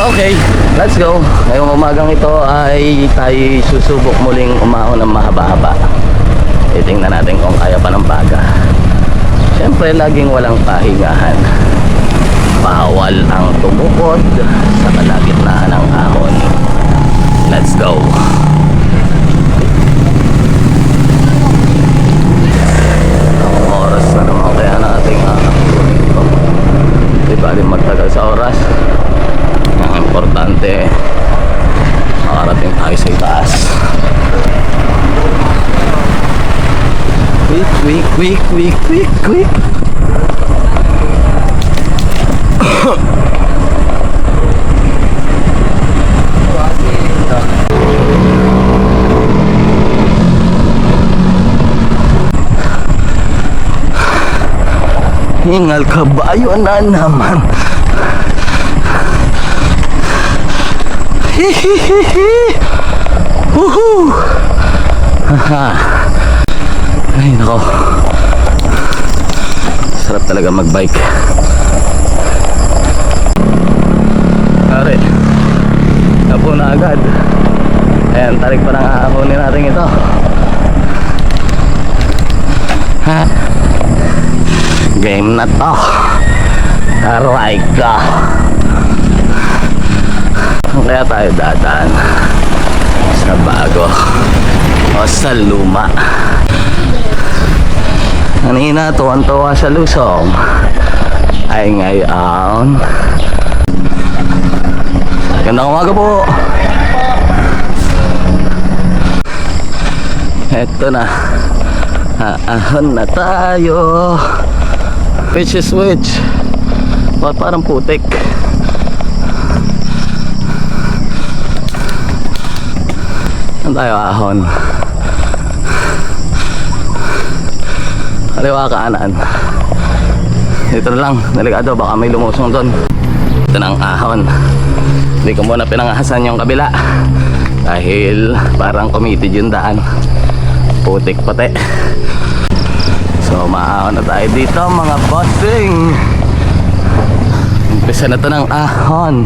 Okay, let's go. Ngayong umagang ito ay tayo susubok muling umahon ng mahaba-haba. Titingnan natin kung kaya pa ng baga. Siyempre, laging walang pahingahan. Bawal ang tumukod sa kalagitnaan ng ahon. Let's go. Ang oras na naman kaya nating ito. Di ba rin magtagal sa oras? Ang importante, makarating tayo sa itaas. Quick. Hingal kabayo na naman. Hihihihi. Woohoo. Ay nako, sarap talaga magbike. Pare, tapo na agad. Ayan, tarik pa ng aaponin natin ito. Ha, game na to. Aray ka. Kaya tayo dadaan sa bago o sa luma. Kanina tuwan-tuwa sa Luzon ay ngayon. Gandang umaga po. Eto na, aahon na tayo. Which is which? Parang putik. Saan tayo ahon? Kaliwa kanan. Dito na lang, delikado, baka may lumusong doon. Ito na ang ahon. Hindi ko muna pinangahasan yung kabila dahil parang committed yung daan. Putik pati. So maahon na tayo dito mga bossing. Umpisa na to ng ahon.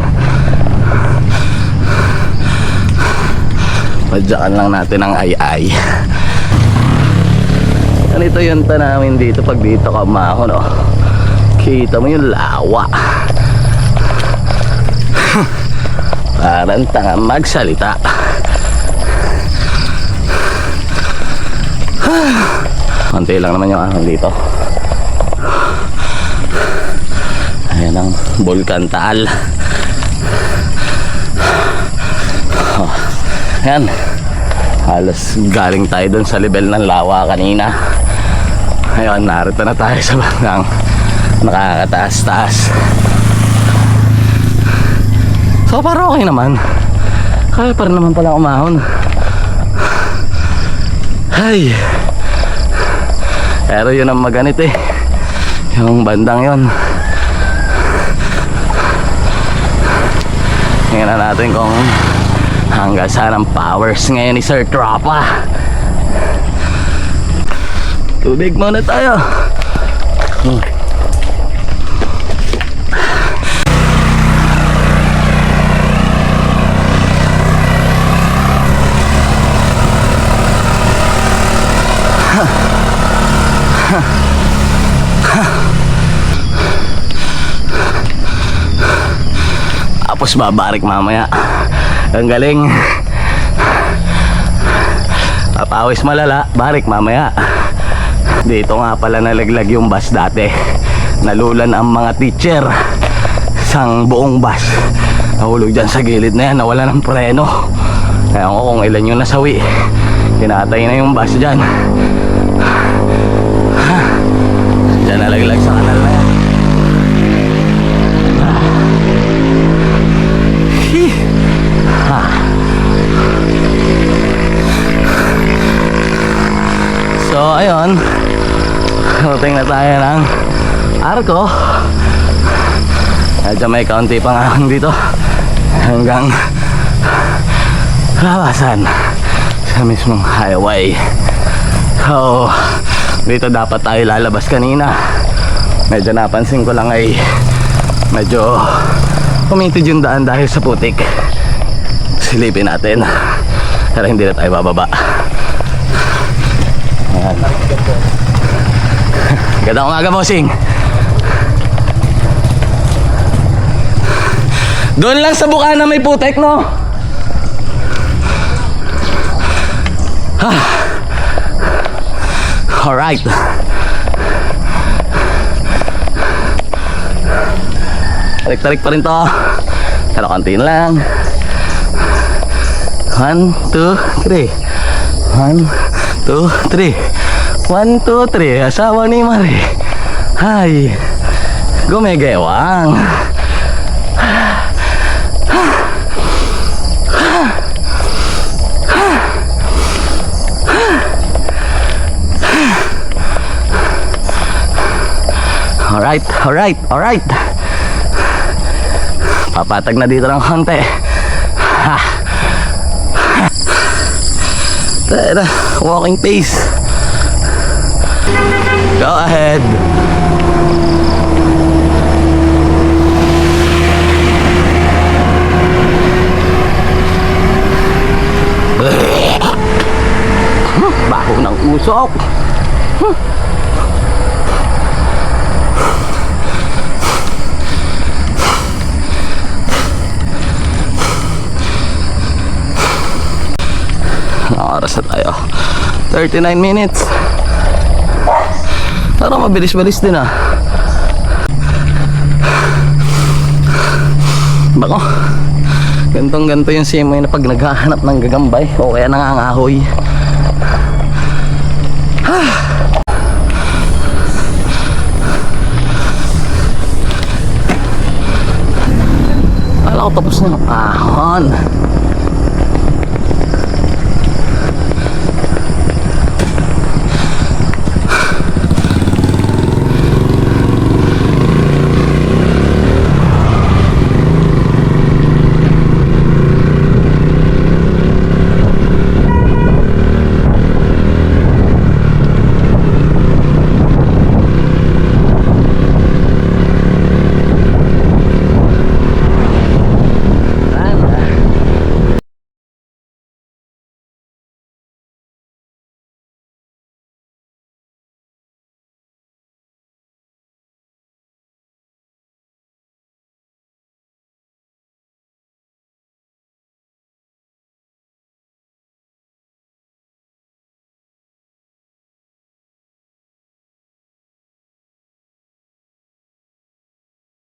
Padyakan lang natin ang ay-ay. Ganito yung tanawin dito pag dito ka umahon, oh. Kita mo yung lawa. Parang tanga magsalita. Konti lang naman yung ahon dito. Ayan ang Bulkan Taal. Ayan, halos galing tayo dun sa level ng lawa kanina. Ngayon, narito na tayo sa bandang nakakataas-taas. So, parang okay naman. Kaya pa rin naman pala umahon. Ay, pero yun ang maganit eh, yung bandang yun. Tingnan na natin kung hanggang saan ang powers ngayon ni Sir Tropa. Tubig muna tayo. Tapos babarik mamaya. Ang galing. Papawis malala, barik mamaya. Dito nga pala nalaglag yung bus dati. Nalulan ang mga teacher. Isang buong bus nahulog dyan sa gilid na yan, nawala ng preno. Kaya ko kung ilan yung nasawi. Kinatay na yung bus dyan. Dyan nalaglag sa kanal na yan. So ayun, dating na tayo ng Arco. Medyo may kaunti pang ahon dito hanggang Lawasan sa mismong highway. So dito dapat tayo lalabas kanina. Medyo napansin ko lang ay medyo Puminted yung daan dahil sa putik. Silipin natin. Pero hindi na tayo bababa. Ayan. Gandang umaga, bossing. Doon lang sa bukana may putik, no? Alright. Tarik-tarik pa rin to. Pero konti lang. 1, 2, 3. 1, 2, 3. 1, 2, 3. Asawa ni Mari. Hay. Gumegewang. Alright, alright, alright. Papatag na dito ng konti. Ha. Tara, walking pace. Go ahead. Baho ng usok. Oras na tayo 39 minutes. Parang mabilis-bilis din ah. Bako gantong-ganto yung simoy na pag naghahanap ng gagambay o kaya nangangahoy. Akala ko tapos na ang ahon.